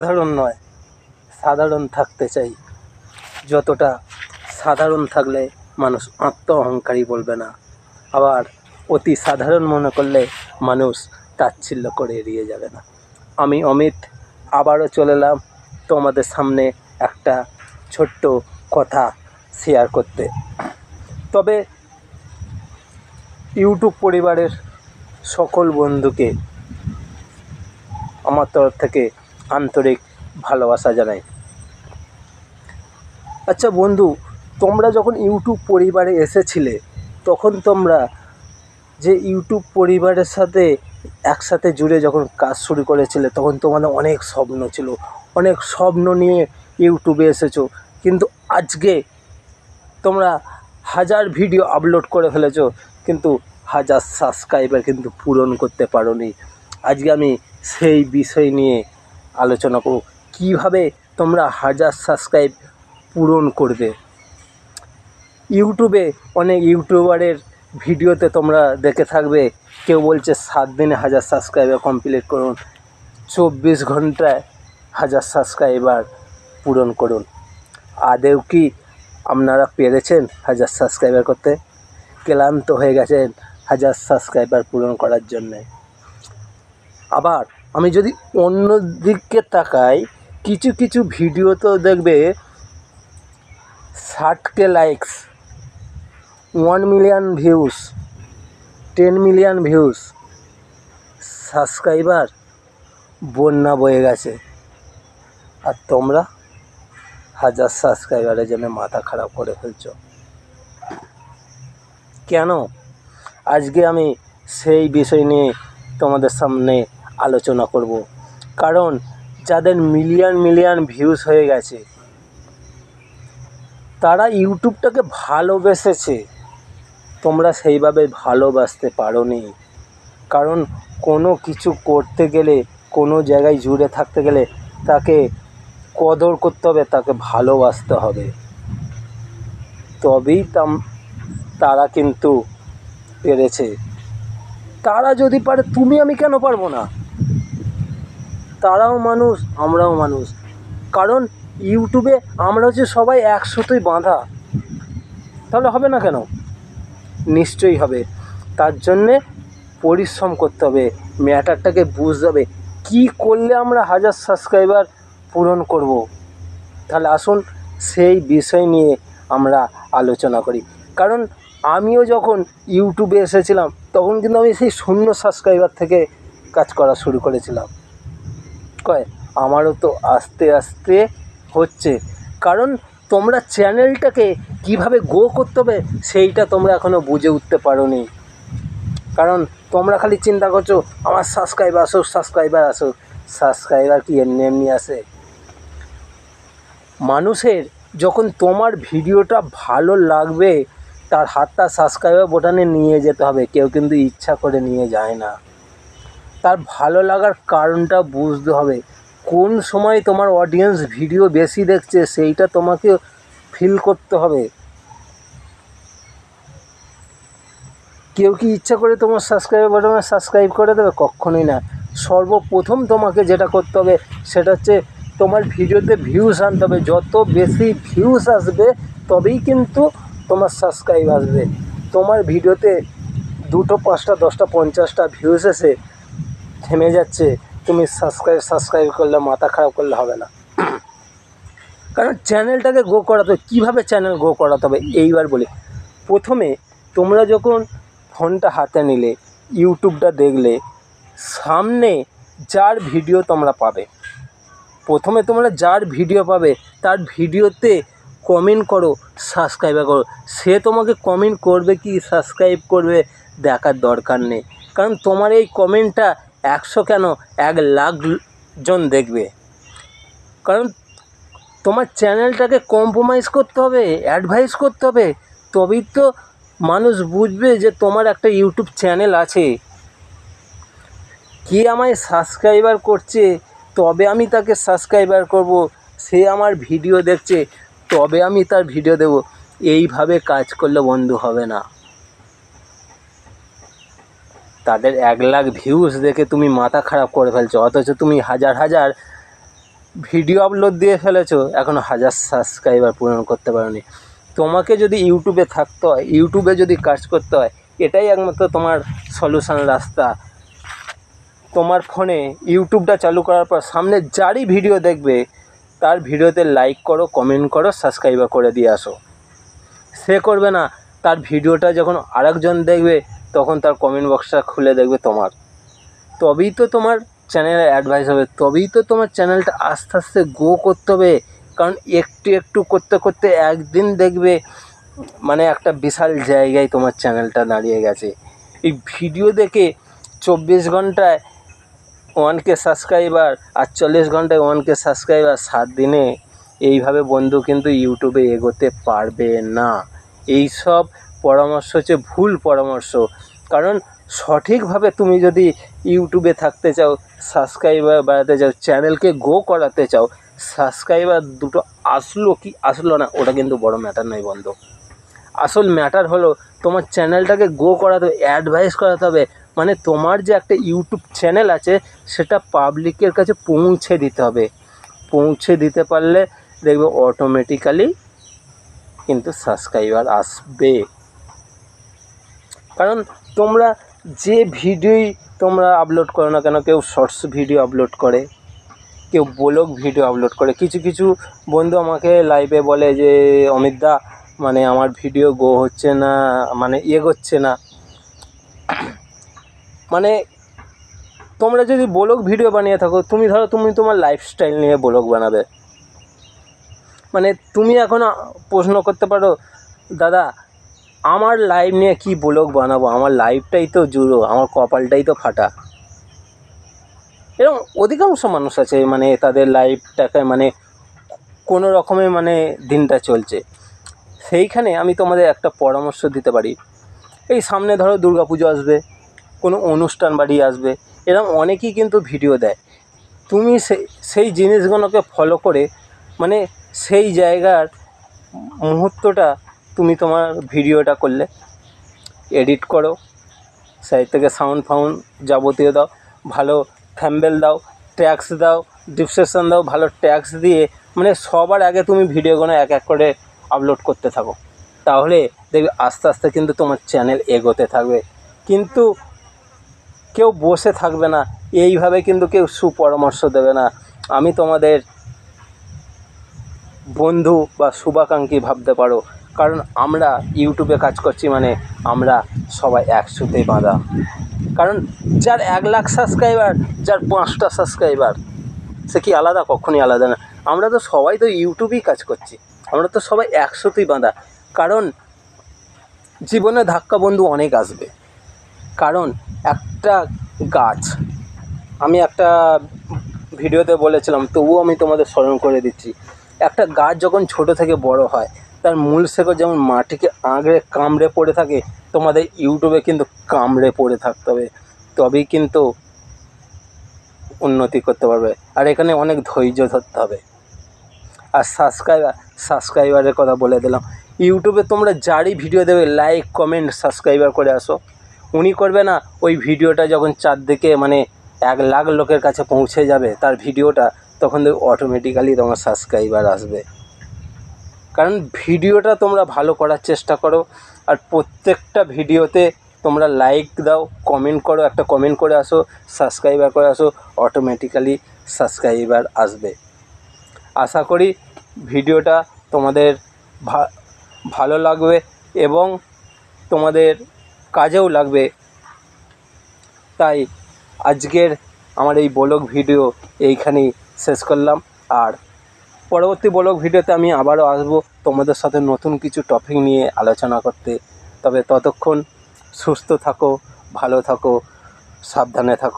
সাধারণ নয়, সাধারণ থাকতে চাই। যতটা সাধারণ থাকলে মানুষ আত্ম অহংকারী বলবে না, আবার অতি সাধারণ মনে করলে মানুষ তাচ্ছিল্য করে এড়িয়ে যাবে না। আমি অমিত আবারও চলে এলাম তোমাদের সামনে একটা ছোট্ট কথা শেয়ার করতে। তবে ইউটিউব পরিবারের সকল বন্ধুকে আমার তরফ থেকে আন্তরিক ভালোবাসা জানাই। আচ্ছা বন্ধু, তোমরা যখন ইউটিউব পরিবারে এসেছিলে তখন তোমরা যে ইউটিউব পরিবারের সাথে একসাথে জুড়ে যখন কাজ শুরু করেছিলে তখন তোমাদের অনেক স্বপ্ন ছিল, অনেক স্বপ্ন নিয়ে ইউটিউবে এসেছো, কিন্তু আজকে তোমরা হাজার ভিডিও আপলোড করে ফেলেছো কিন্তু হাজার সাবস্ক্রাইবার কিন্তু পূরণ করতে পারোনি। আজকে আমি সেই বিষয় নিয়ে আলোচনা করব, কীভাবে তোমরা হাজার সাবস্ক্রাইব পূরণ করবে। ইউটিউবে অনেক ইউটিউবারের ভিডিওতে তোমরা দেখে থাকবে, কেউ বলছে 7 দিনে 1000 সাবস্ক্রাইবার কমপ্লিট করুন, 24 ঘন্টায় 1000 সাবস্ক্রাইবার পূরণ করুন। আদৌ কি আপনারা পেরেছেন 1000 সাবস্ক্রাইবার করতে? ক্লান্ত হয়ে গেছেন 1000 সাবস্ক্রাইবার পূরণ করার জন্যে? আবার আমি যদি অন্য দিকে তাকাই, কিছু কিছু ভিডিও তো দেখবে 60K likes, 1 million views, 10 million views, subscriber বন্যা বয়ে গেছে, আর তোমরা 1000 সাবস্ক্রাইবারের জন্য মাথা খারাপ করে ফেলছো কেন? আজকে আমি সেই বিষয় নিয়ে তোমাদের সামনে আলোচনা করব। কারণ যাদের মিলিয়ন মিলিয়ন ভিউস হয়ে গেছে তারা ইউটিউবটাকে ভালোবেসেছে, তোমরা সেইভাবে ভালোবাসতে পারোনি। কারণ কোনো কিছু করতে গেলে, কোনো জায়গায় জুড়ে থাকতে গেলে তাকে কদর করতে হবে, তাকে ভালোবাসতে হবে, তবেই তারা কিন্তু পেরেছে। তারা যদি পারে, তুমি আমি কেন পারবো না? তারাও মানুষ, আমরাও মানুষ। কারণ ইউটিউবে আমরা হচ্ছে সবাই একসাথেই বাঁধা, তাহলে হবে না কেন? নিশ্চয়ই হবে। তার জন্যে পরিশ্রম করতে হবে, ম্যাটারটাকে বুঝতে হবে কী করলে আমরা 1000 সাবস্ক্রাইবার পূরণ করব। তাহলে আসুন সেই বিষয় নিয়ে আমরা আলোচনা করি। কারণ আমিও যখন ইউটিউবে এসেছিলাম তখন কিন্তু আমি সেই 0 সাবস্ক্রাইবার থেকে কাজ করা শুরু করেছিলাম। আমারও তো আস্তে আস্তে হচ্ছে, কারণ তোমরা চ্যানেলটাকে কিভাবে গ্রো করতে হবে সেইটা তোমরা এখনও বুঝে উঠতে পারোনি। কারণ তোমরা খালি চিন্তা করছো আমার সাবস্ক্রাইবার আসুক, সাবস্ক্রাইবার আসুক। সাবস্ক্রাইবার কি এমনি এমনি আসে? মানুষের যখন তোমার ভিডিওটা ভালো লাগবে তার হাতটা সাবস্ক্রাইবার বোতামে নিয়ে যেতে হবে, কেউ কিন্তু ইচ্ছা করে নিয়ে যায় না। তার ভালো লাগার কারণটা বুঝতে হবে, কোন সময় তোমার অডিয়েন্স ভিডিও বেশি দেখছে সেইটা তোমাকে ফিল করতে হবে। কেউ কি ইচ্ছা করে তোমার সাবস্ক্রাইব বাটনে সাবস্ক্রাইব করে দেবে? কখনোই না। সর্বপ্রথম তোমাকে যেটা করতে হবে সেটা হচ্ছে তোমার ভিডিওতে ভিউজ আনতে হবে। যত বেশি ভিউজ আসবে তবেই কিন্তু তোমার সাবস্ক্রাইব আসবে। তোমার ভিডিওতে 2টো 5টা 10টা 50টা ভিউজ এসে থেমে যাচ্ছে, তুমি সাবস্ক্রাইব করলে, মাথা খারাপ করলে হবে না। কারণ চ্যানেলটাকে গ্রো করাতে হবে। কীভাবে চ্যানেল গ্রো করাতে হবে এইবার বলি। প্রথমে তোমরা যখন ফোনটা হাতে নিলে, ইউটিউবটা দেখলে, সামনে যার ভিডিও তোমরা পাবে, প্রথমে তোমরা যার ভিডিও পাবে তার ভিডিওতে কমেন্ট করো, সাবস্ক্রাইব করো। সে তোমাকে কমেন্ট করবে কি সাবস্ক্রাইব করবে দেখার দরকার নেই। কারণ তোমার এই কমেন্টটা 100 কেন 1 লাখ জন দেখবে। কারণ তোমার চ্যানেলটাকে কম্প্রোমাইজ করতে হবে, অ্যাডভাইস করতে হবে, তবেই তো মানুষ বুঝবে যে তোমার একটা ইউটিউব চ্যানেল আছে। কে আমায় সাবস্ক্রাইবার করছে তবে আমি তাকে সাবস্ক্রাইবার করব, সে আমার ভিডিও দেখছে তবে আমি তার ভিডিও দেব। এইভাবে কাজ করলে বন্ধু হবে না। তাদের 1 লাখ ভিউজ দেখে তুমি মাথা খারাপ করে ফেলছো, অথচ তুমি হাজার হাজার ভিডিও আপলোড দিয়ে ফেলেছো, এখনও 1000 সাবস্ক্রাইবার পূরণ করতে পারোনি। তোমাকে যদি ইউটিউবে থাকতে হয়, ইউটিউবে যদি কাজ করতে হয়, এটাই একমাত্র তোমার সলিউশন রাস্তা। তোমার ফোনে ইউটিউবটা চালু করার পর সামনে যারই ভিডিও দেখবে তার ভিডিওতে লাইক করো, কমেন্ট করো, সাবস্ক্রাইবার করে দিয়ে আসো। সে করবে না, তার ভিডিওটা যখন আরেকজন দেখবে তখন তার কমেন্ট বক্সটা খুলে দেখবে তোমার, তবেই তো তোমার চ্যানেলে অ্যাডভাইস হবে, তবেই তো তোমার চ্যানেলটা আস্তে আস্তে গ্রো করতে হবে। কারণ একটু একটু করতে করতে একদিন দেখবে মানে একটা বিশাল জায়গায় তোমার চ্যানেলটা দাঁড়িয়ে গেছে। এই ভিডিও দেখে 24 ঘন্টায় 1K সাবস্ক্রাইবার, 48 ঘন্টায় 1K সাবস্ক্রাইবার, 7 দিনে এইভাবে বন্ধু কিন্তু ইউটিউবে এগোতে পারবে না। এই সব পরামর্শ হচ্ছে ভুল পরামর্শ। কারণ সঠিকভাবে তুমি যদি ইউটিউবে থাকতে চাও, সাবস্ক্রাইবার বাড়াতে চাও, চ্যানেলকে গ্রো করাতে চাও, সাবস্ক্রাইবার দুটো আসলো কি আসলো না ওটা কিন্তু বড় ম্যাটার নয় বন্ধু। আসল ম্যাটার হলো তোমার চ্যানেলটাকে গ্রো করাতে হবে, অ্যাডভাইস করাতে হবে। মানে তোমার যে একটা ইউটিউব চ্যানেল আছে সেটা পাবলিকের কাছে পৌঁছে দিতে হবে। পৌঁছে দিতে পারলে দেখবে অটোমেটিক্যালি কিন্তু সাবস্ক্রাইবার আসবে। কারণ তোমরা যে ভিডিওই তোমরা আপলোড করো না কেন, কেউ শর্টস ভিডিও আপলোড করে, কেউ ব্লগ ভিডিও আপলোড করে। কিছু কিছু বন্ধু আমাকে লাইভে বলে যে অমিতদা মানে আমার ভিডিও গ্রো হচ্ছে না, মানে এগোচ্ছে না। মানে তোমরা যদি ব্লগ ভিডিও বানিয়ে থাকো, তুমি ধরো তুমি তোমার লাইফস্টাইল নিয়ে ব্লগ বানাবে, মানে তুমি এখন প্রশ্ন করতে পারো দাদা আমার লাইভ নিয়ে কি ব্লগ বানাবো, আমার লাইফটাই তো জুড়ো, আমার কপালটাই তো ফাটা। এরকম অধিকাংশ মানুষ আছে মানে তাদের লাইফটাকে মানে কোনো রকমে মানে দিনটা চলছে। সেইখানে আমি তোমাদের একটা পরামর্শ দিতে পারি। এই সামনে ধরো দুর্গাপুজো আসবে, কোনো অনুষ্ঠান বাড়ি আসবে, এরকম অনেকেই কিন্তু ভিডিও দেয়। তুমি সেই জিনিসগুলোকে ফলো করে মানে সেই জায়গার মুহূর্তটা তুমি তোমার ভিডিওটা করলে, এডিট করো, সাইড থেকে সাউন্ড ফাউন্ড যাবতীয় দাও, ভালো থাম্বনেল দাও, ট্যাগস দাও, ডিসক্রিপশন দাও, ভালো ট্যাগস দিয়ে মানে সবার আগে তুমি ভিডিওগুলো এক এক করে আপলোড করতে থাকো। তাহলে দেখবে আস্তে আস্তে কিন্তু তোমার চ্যানেল এগোতে থাকবে। কিন্তু কেউ বসে থাকবে না, এইভাবে কিন্তু কেউ সুপরামর্শ দেবে না। আমি তোমাদের বন্ধু বা শুভাকাঙ্ক্ষী ভাবতে পারো। কারণ আমরা ইউটিউবে কাজ করছি মানে আমরা সবাই একসাথেই বাঁধা। কারণ যার 1 লাখ সাবস্ক্রাইবার, যার 5টা সাবস্ক্রাইবার, সে কি আলাদা? কখনই আলাদা না। আমরা তো সবাই তো ইউটিউবেই কাজ করছি, আমরা তো সবাই একসাথেই বাঁধা। কারণ জীবনে ধাক্কা বন্ধু অনেক আসবে। কারণ একটা গাছ, আমি একটা ভিডিওতে বলেছিলাম, তবুও আমি তোমাদের স্মরণ করে দিচ্ছি। একটা গাছ যখন ছোট থেকে বড় হয়, তার মূল শেকড় যেমন মাটিকে আঁকড়ে কামড়ে পড়ে থাকে, তোমাদের ইউটিউবে কিন্তু কামড়ে পড়ে থাকতে হবে, তবেই কিন্তু উন্নতি করতে পারবে। আর এখানে অনেক ধৈর্য ধরতে হবে। আর সাবস্ক্রাইবারের কথা বলে দিলাম। ইউটিউবে তোমরা যারই ভিডিও দেবে লাইক কমেন্ট সাবস্ক্রাইবার করে আসো। উনি করবে না, ওই ভিডিওটা যখন চারদিকে মানে 1 লাখ লোকের কাছে পৌঁছে যাবে তার ভিডিওটা, তখন অটোমেটিক্যালি তোমার সাবস্ক্রাইবার আসবে। কারণ ভিডিওটা তোমরা ভালো করার চেষ্টা করো, আর প্রত্যেকটা ভিডিওতে তোমরা লাইক দাও, কমেন্ট করো, একটা কমেন্ট করে আসো, সাবস্ক্রাইবার করে আসো, অটোমেটিক্যালি সাবস্ক্রাইবার আসবে। আশা করি ভিডিওটা তোমাদের ভালো লাগবে এবং তোমাদের কাজেও লাগবে। তাই আজকের আমার এই ব্লগ ভিডিও এইখানেই শেষ করলাম। আর পরবর্তী ব্লগ ভিডিওতে আমি আবারও আসবো তোমাদের সাথে নতুন কিছু টপিক নিয়ে আলোচনা করতে। তবে ততক্ষণ সুস্থ থাকো, ভালো থাকো, সাবধানে থাকো।